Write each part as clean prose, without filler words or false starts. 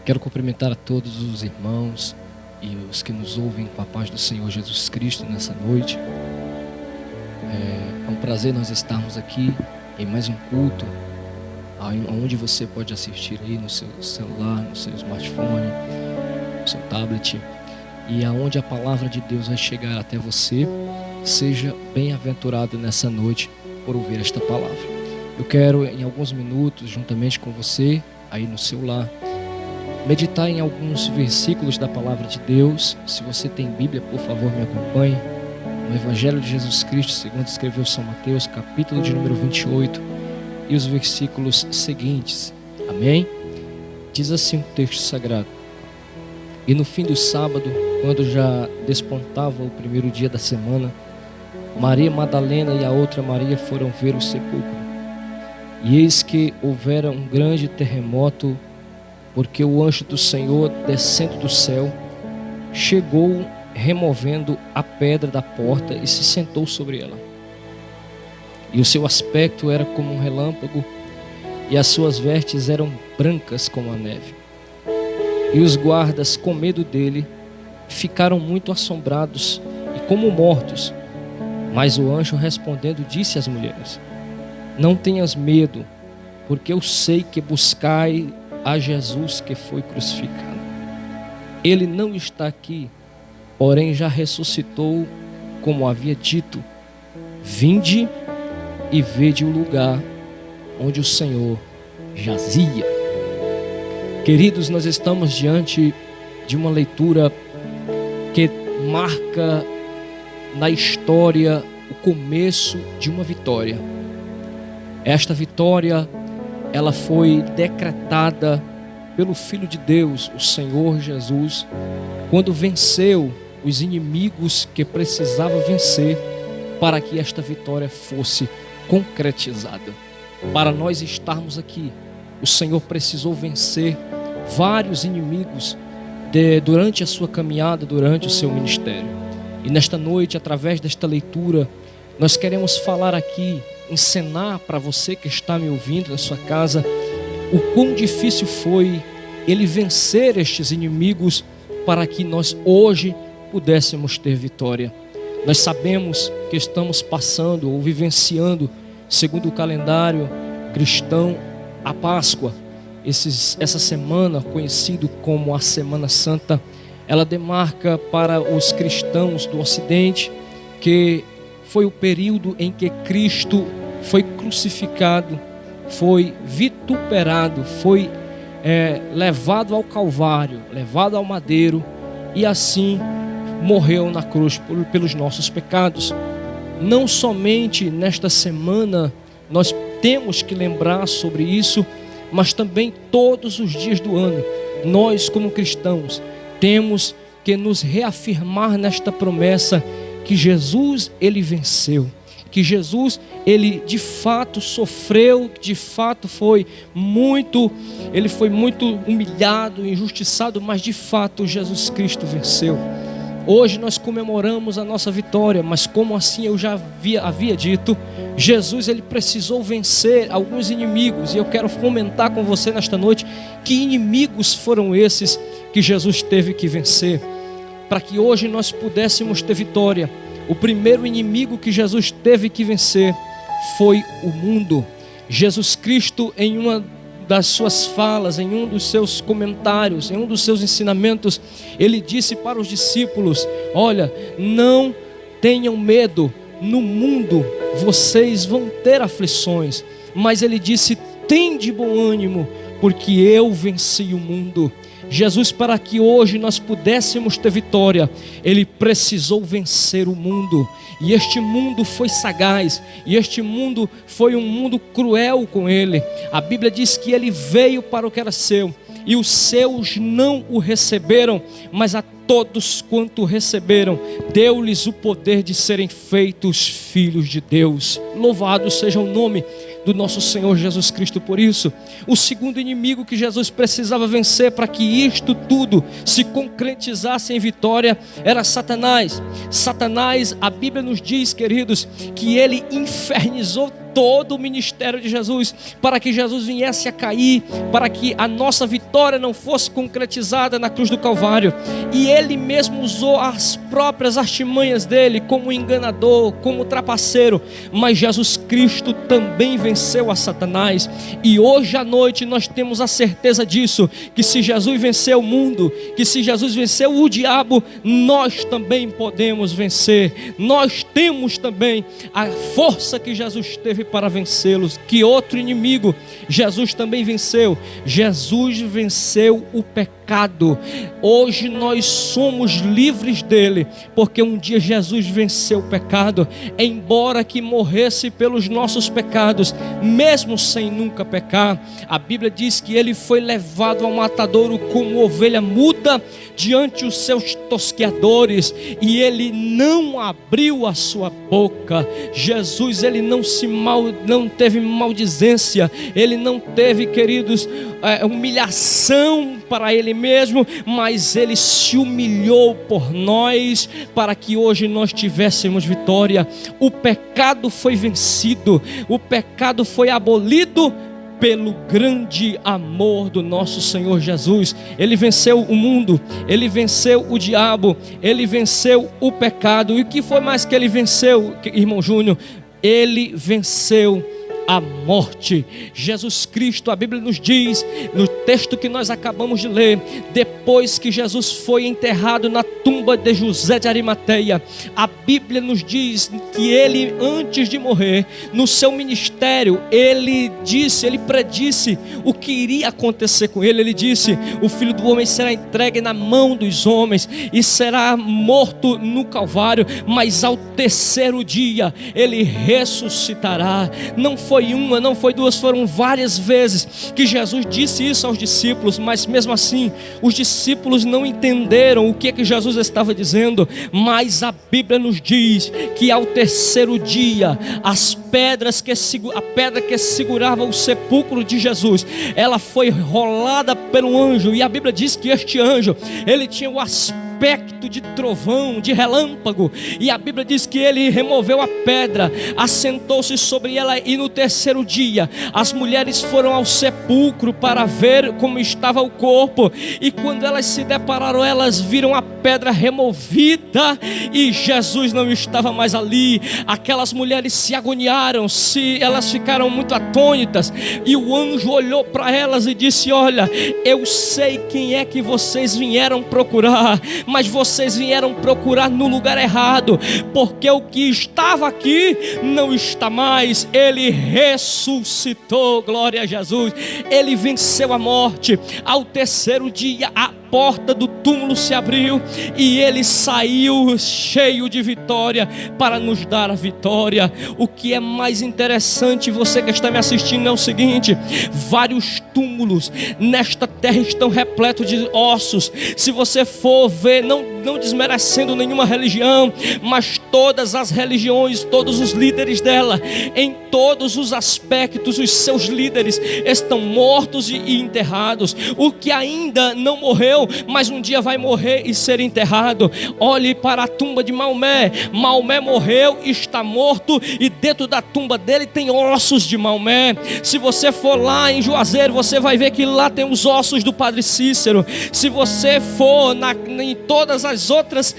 Quero cumprimentar a todos os irmãos e os que nos ouvem com a paz do Senhor Jesus Cristo nessa noite. É um prazer nós estarmos aqui em mais um culto, onde você pode assistir aí no seu celular, no seu smartphone, no seu tablet, e aonde a palavra de Deus vai chegar até você. Seja bem-aventurado nessa noite por ouvir esta palavra. Eu quero, em alguns minutos, juntamente com você, aí no seu lar, meditar em alguns versículos da palavra de Deus. Se você tem Bíblia, por favor, me acompanhe. No Evangelho de Jesus Cristo, segundo escreveu São Mateus, capítulo de número 28, e os versículos seguintes. Amém? Diz assim o texto sagrado: E no fim do sábado, quando já despontava o primeiro dia da semana, Maria Madalena e a outra Maria foram ver o sepulcro. E eis que houvera um grande terremoto, porque o anjo do Senhor, descendo do céu, chegou removendo a pedra da porta e se sentou sobre ela. E o seu aspecto era como um relâmpago, e as suas vestes eram brancas como a neve. E os guardas, com medo dele, ficaram muito assombrados e como mortos. Mas o anjo, respondendo, disse às mulheres: Não tenhas medo, porque eu sei que buscai a Jesus que foi crucificado. Ele não está aqui, porém já ressuscitou, como havia dito. Vinde e vede o lugar onde o Senhor jazia. Queridos, nós estamos diante de uma leitura que marca na história o começo de uma vitória. Esta vitória, ela foi decretada pelo Filho de Deus, o Senhor Jesus, quando venceu os inimigos que precisava vencer para que esta vitória fosse concretizada. Para nós estarmos aqui, o Senhor precisou vencer vários inimigos durante a sua caminhada, durante o seu ministério. E nesta noite, através desta leitura, nós queremos falar aqui, ensinar para você que está me ouvindo na sua casa, o quão difícil foi ele vencer estes inimigos para que nós hoje pudéssemos ter vitória. Nós sabemos que estamos passando ou vivenciando, segundo o calendário cristão, a Páscoa. Essa semana, conhecido como a Semana Santa, ela demarca para os cristãos do Ocidente que foi o período em que Cristo foi crucificado, foi vituperado, foi levado ao Calvário, levado ao madeiro, e assim morreu na cruz pelos nossos pecados. Não somente nesta semana nós temos que lembrar sobre isso, mas também todos os dias do ano. Nós, como cristãos, temos que nos reafirmar nesta promessa que Jesus, ele venceu, que Jesus, ele de fato sofreu, de fato ele foi muito humilhado, injustiçado, mas de fato Jesus Cristo venceu. Hoje nós comemoramos a nossa vitória, mas como assim eu já havia dito, Jesus, ele precisou vencer alguns inimigos, e eu quero comentar com você nesta noite que inimigos foram esses que Jesus teve que vencer, para que hoje nós pudéssemos ter vitória. O primeiro inimigo que Jesus teve que vencer foi o mundo. Jesus Cristo, em uma das suas falas, em um dos seus comentários, em um dos seus ensinamentos, ele disse para os discípulos: olha, não tenham medo, no mundo vocês vão ter aflições, mas ele disse: tende bom ânimo, porque eu venci o mundo. Jesus, para que hoje nós pudéssemos ter vitória, ele precisou vencer o mundo. E este mundo foi sagaz, e este mundo foi um mundo cruel com ele. A Bíblia diz que ele veio para o que era seu, e os seus não o receberam, mas a todos quanto receberam, deu-lhes o poder de serem feitos filhos de Deus. Louvado seja o nome do nosso Senhor Jesus Cristo por isso. O segundo inimigo que Jesus precisava vencer para que isto tudo se concretizasse em vitória era Satanás. Satanás, a Bíblia nos diz, queridos, que ele infernizou todo o ministério de Jesus, para que Jesus viesse a cair, para que a nossa vitória não fosse concretizada na cruz do Calvário. E Ele mesmo usou as próprias artimanhas dele, como enganador, como trapaceiro, mas Jesus Cristo também venceu a Satanás. E hoje à noite nós temos a certeza disso, que se Jesus venceu o mundo, que se Jesus venceu o diabo, nós também podemos vencer. Nós temos também a força que Jesus teve para vencê-los. Que outro inimigo Jesus também venceu? Jesus venceu o pecado. Hoje nós somos livres dele, porque um dia Jesus venceu o pecado, embora que morresse pelos nossos pecados, mesmo sem nunca pecar. A Bíblia diz que ele foi levado ao matadouro como ovelha muda diante os seus tosqueadores, e ele não abriu a sua boca. Jesus, ele não teve maldizência, ele não teve, queridos, humilhação para ele mesmo, mas ele se humilhou por nós, para que hoje nós tivéssemos vitória. O pecado foi vencido, o pecado foi abolido pelo grande amor do nosso Senhor Jesus. Ele venceu o mundo, ele venceu o diabo, ele venceu o pecado. E o que foi mais que ele venceu, irmão Júnior? Ele venceu a morte. Jesus Cristo, a Bíblia nos diz, no texto que nós acabamos de ler, depois que Jesus foi enterrado na tumba de José de Arimateia, a Bíblia nos diz que ele, antes de morrer, no seu ministério, ele predisse o que iria acontecer com ele. Ele disse: o Filho do Homem será entregue na mão dos homens e será morto no Calvário, mas ao terceiro dia ele ressuscitará. Não foi uma, não foi duas, foram várias vezes que Jesus disse isso aos discípulos, mas mesmo assim os discípulos não entenderam o que Jesus estava dizendo. Mas a Bíblia nos diz que ao terceiro dia a pedra que segurava o sepulcro de Jesus, ela foi rolada pelo anjo, e a Bíblia diz que este anjo, ele tinha o aspecto de trovão, de relâmpago, e a Bíblia diz que ele removeu a pedra, assentou-se sobre ela, e no terceiro dia as mulheres foram ao sepulcro para ver como estava o corpo, e quando elas se depararam, elas viram a pedra removida e Jesus não estava mais ali. Aquelas mulheres se agoniaram, elas ficaram muito atônitas, e o anjo olhou para elas e disse: olha, eu sei quem é que vocês vieram procurar, mas vocês vieram procurar no lugar errado, porque o que estava aqui não está mais. Ele ressuscitou, glória a Jesus. Ele venceu a morte. Ao terceiro dia a porta do túmulo se abriu e ele saiu cheio de vitória para nos dar a vitória. O que é mais interessante, você que está me assistindo, é o seguinte: vários túmulos nesta terra estão repletos de ossos. Se você for ver, não desmerecendo nenhuma religião, mas todas as religiões, todos os líderes dela, em todos os aspectos, os seus líderes estão mortos e enterrados. O que ainda não morreu, mas um dia vai morrer e ser enterrado. Olhe para a tumba de Maomé. Maomé morreu, está morto, e dentro da tumba dele tem ossos de Maomé. Se você for lá em Juazeiro, você vai ver que lá tem os ossos do Padre Cícero. Se você for em todas as outras,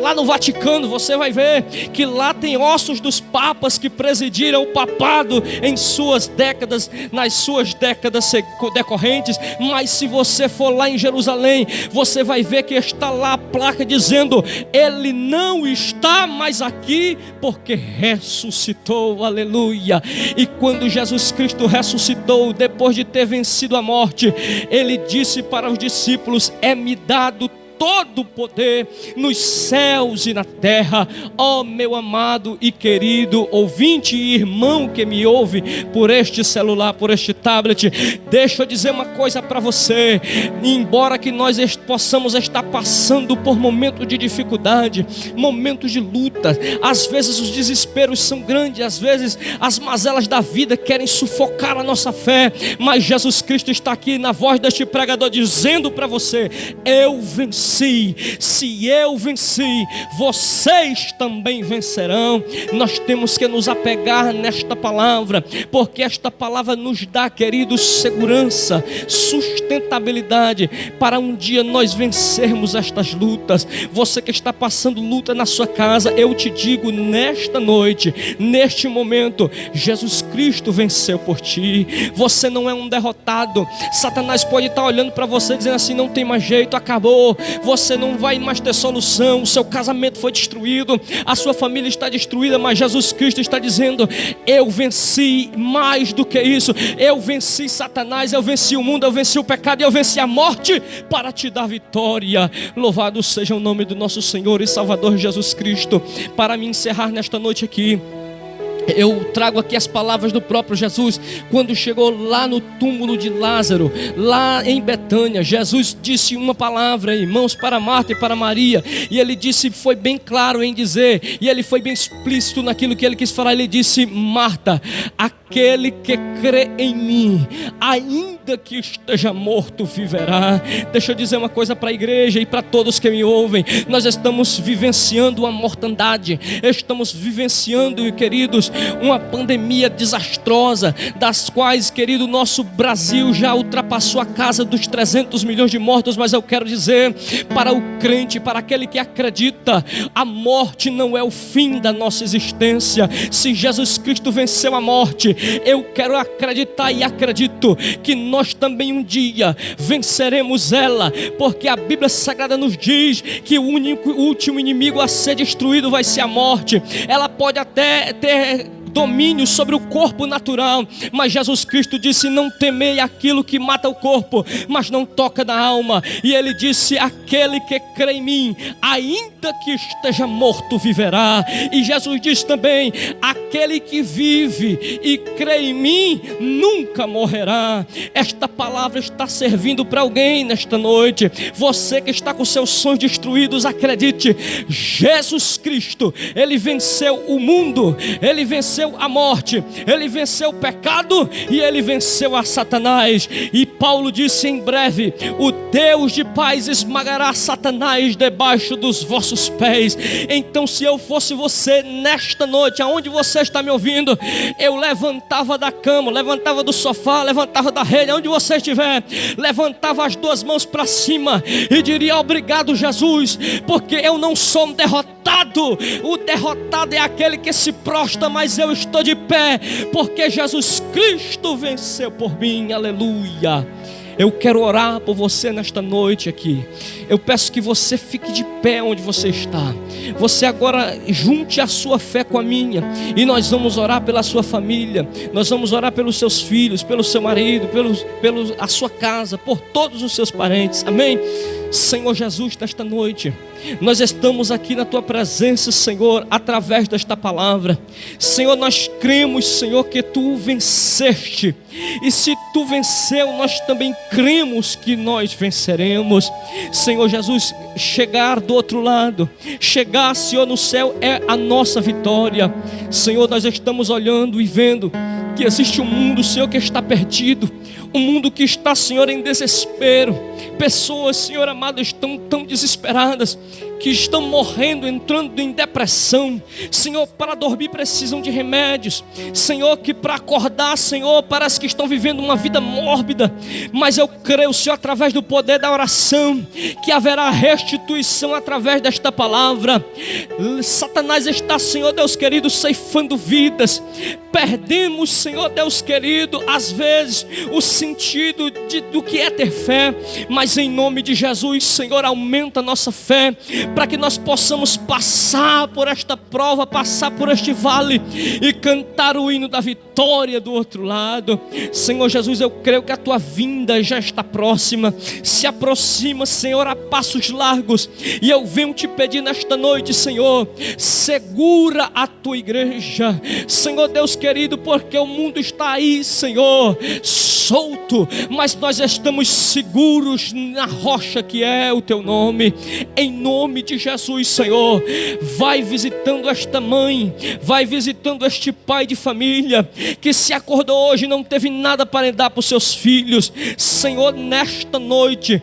lá no Vaticano, você vai ver que lá tem ossos dos papas que presidiram o papado em suas décadas, nas suas décadas decorrentes. Mas se você for lá em Jerusalém, você vai ver que está lá a placa dizendo: ele não está mais aqui, porque ressuscitou, aleluia. E quando Jesus Cristo ressuscitou, depois de ter vencido a morte, ele disse para os discípulos: é-me dado todo o poder nos céus e na terra. Ó meu amado e querido ouvinte e irmão que me ouve por este celular, por este tablet, deixa eu dizer uma coisa para você. Embora que nós possamos estar passando por momentos de dificuldade, momentos de luta, às vezes os desesperos são grandes, às vezes as mazelas da vida querem sufocar a nossa fé, mas Jesus Cristo está aqui na voz deste pregador dizendo para você: eu venci venci. Se eu venci, vocês também vencerão. Nós temos que nos apegar nesta palavra, porque esta palavra nos dá, queridos, segurança, sustentabilidade para um dia nós vencermos estas lutas. Você que está passando luta na sua casa, eu te digo nesta noite, neste momento, Jesus Cristo venceu por ti. Você não é um derrotado. Satanás pode estar olhando para você dizendo assim: não tem mais jeito, acabou, você não vai mais ter solução, o seu casamento foi destruído, a sua família está destruída. Mas Jesus Cristo está dizendo: eu venci mais do que isso. Eu venci Satanás, eu venci o mundo, eu venci o pecado, eu venci a morte para te dar vitória. Louvado seja o nome do nosso Senhor e Salvador Jesus Cristo. Para me encerrar nesta noite aqui, eu trago aqui as palavras do próprio Jesus. Quando chegou lá no túmulo de Lázaro, lá em Betânia, Jesus disse uma palavra, irmãos, para Marta e para Maria. E ele disse, foi bem claro em dizer, e ele foi bem explícito naquilo que ele quis falar. Ele disse: Marta, aquele que crê em mim, ainda que esteja morto, viverá. Deixa eu dizer uma coisa para a igreja e para todos que me ouvem. Nós estamos vivenciando uma mortandade, estamos vivenciando, queridos, uma pandemia desastrosa, das quais, querido, nosso Brasil já ultrapassou a casa dos 300 milhões de mortos. Mas eu quero dizer para o crente, para aquele que acredita, a morte não é o fim da nossa existência. Se Jesus Cristo venceu a morte, eu quero acreditar e acredito que nós também um dia venceremos ela, porque a Bíblia Sagrada nos diz que o último inimigo a ser destruído vai ser a morte. Ela pode até ter domínio sobre o corpo natural, mas Jesus Cristo disse: não temei aquilo que mata o corpo, mas não toca na alma. E ele disse: aquele que crê em mim, ainda que esteja morto, viverá. E Jesus diz também: aquele que vive e crê em mim nunca morrerá. Esta palavra está servindo para alguém nesta noite. Você que está com seus sonhos destruídos, acredite, Jesus Cristo, ele venceu o mundo, ele venceu a morte, ele venceu o pecado e ele venceu a Satanás. E Paulo disse: em breve o Deus de paz esmagará Satanás debaixo dos vossos pés. Então, se eu fosse você nesta noite, aonde você está me ouvindo, eu levantava da cama, levantava do sofá, levantava da rede, aonde você estiver, levantava as duas mãos para cima e diria: obrigado, Jesus, porque eu não sou um derrotado. O derrotado é aquele que se prostra, mas eu estou de pé, porque Jesus Cristo venceu por mim. Aleluia. Eu quero orar por você nesta noite aqui. Eu peço que você fique de pé onde você está. Você agora junte a sua fé com a minha, e nós vamos orar pela sua família, nós vamos orar pelos seus filhos, pelo seu marido, pelo a sua casa, por todos os seus parentes. Amém? Senhor Jesus, nesta noite nós estamos aqui na tua presença, Senhor, através desta palavra. Senhor, nós cremos, Senhor, que tu venceste, e se tu venceu, nós também cremos que nós venceremos. Senhor Jesus, chegar do outro lado, chegar, Senhor, no céu é a nossa vitória. Senhor, nós estamos olhando e vendo que existe um mundo, Senhor, que está perdido, um mundo que está, Senhor, em desespero. Pessoas, Senhor amado, estão tão desesperadas que estão morrendo, entrando em depressão. Senhor, para dormir precisam de remédios. Senhor, que para acordar, Senhor, parece que estão vivendo uma vida mórbida. Mas eu creio, Senhor, através do poder da oração, que haverá restituição através desta palavra. Satanás está, Senhor Deus querido, ceifando vidas. Perdemos, Senhor Deus querido, às vezes o sentido do que é ter fé. Mas em nome de Jesus, Senhor, aumenta a nossa fé, para que nós possamos passar por esta prova, passar por este vale e cantar o hino da vitória do outro lado. Senhor Jesus, eu creio que a tua vinda já está próxima, se aproxima, Senhor, a passos largos. E eu venho te pedir nesta noite, Senhor, segura a tua igreja, Senhor Deus querido, porque o mundo está aí, Senhor, solto, mas nós estamos seguros na rocha que é o teu nome. Em nome de Jesus, Senhor, vai visitando esta mãe, vai visitando este pai de família que se acordou hoje e não teve nada para dar para os seus filhos. Senhor, nesta noite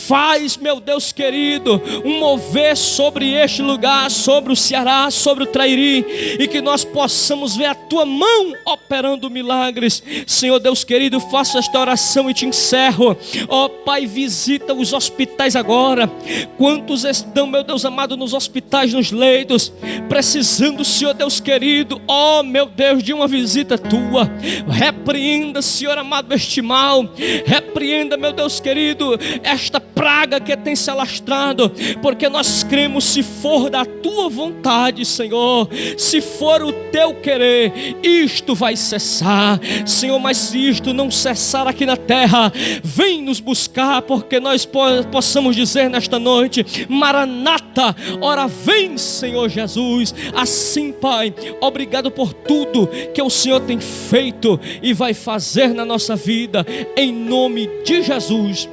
Faz, meu Deus querido, um mover sobre este lugar, sobre o Ceará, sobre o Trairi, e que nós possamos ver a tua mão operando milagres. Senhor Deus querido, faço esta oração e te encerro. Ó Pai, visita os hospitais agora. Quantos estão, meu Deus amado, nos hospitais, nos leitos, precisando, Senhor Deus querido, ó meu Deus, de uma visita tua. Repreenda, Senhor amado, este mal. Repreenda, meu Deus querido, esta praga que tem se alastrado, porque nós cremos, se for da tua vontade, Senhor, se for o teu querer, isto vai cessar, Senhor. Mas se isto não cessar aqui na terra, vem nos buscar, porque nós possamos dizer nesta noite: Maranata, ora vem, Senhor Jesus. Assim, Pai, obrigado por tudo que o Senhor tem feito e vai fazer na nossa vida, em nome de Jesus,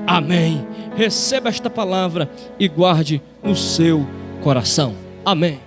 amém. Receba esta palavra e guarde no seu coração, amém.